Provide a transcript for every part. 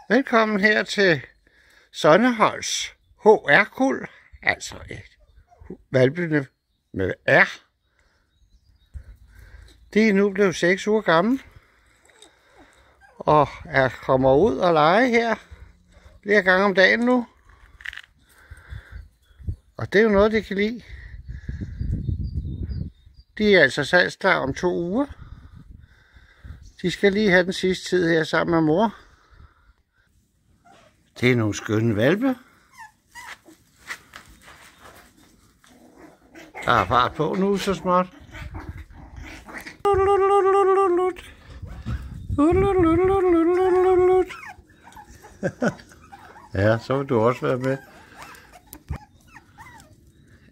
Velkommen her til Sonneholds HR-kuld, altså valpene med R. De er nu blevet 6 uger gamle og kommer ud og lege her flere gange om dagen nu. Og det er jo noget, de kan lide. De er altså salgsklar om 2 uger. De skal lige have den sidste tid her sammen med mor. Det er nogle skønne hvalpe. Der er fart på nu så småt. Ja, så vil du også være med.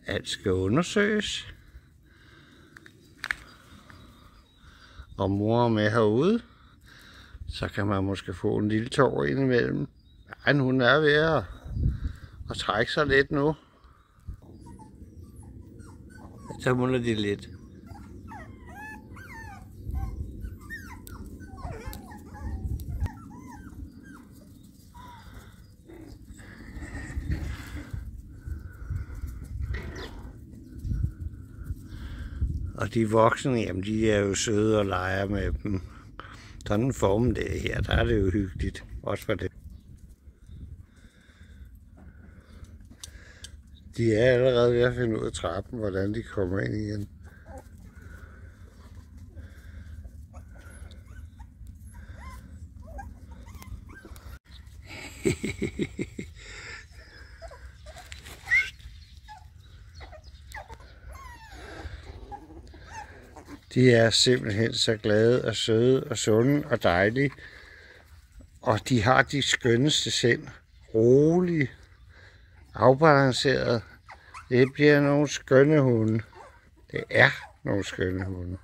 Alt skal undersøges. Og mor er med herude. Så kan man måske få en lille tår indimellem. Men hun er ved at trække sig lidt nu. Så munder de lidt. Og de voksne, jamen de er jo søde og leger med dem. Sådan en form det her, der er det jo hyggeligt. Også for det. De er allerede ved at finde ud af trappen, hvordan de kommer ind igen. De er simpelthen så glade og søde og sunde og dejlige. Og de har de skønneste sind. Rolige, afbalanceret. Det bliver nogle skønne hunde. Det er nogle skønne hunde.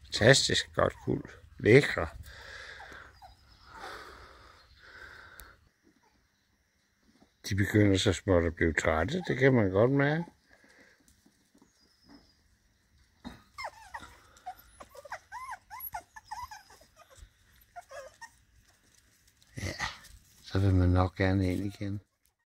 Fantastisk godt kuld. Lækre. De begynder så småt at blive trætte. Det kan man godt mærke. Ja, så vil man nok gerne ind igen.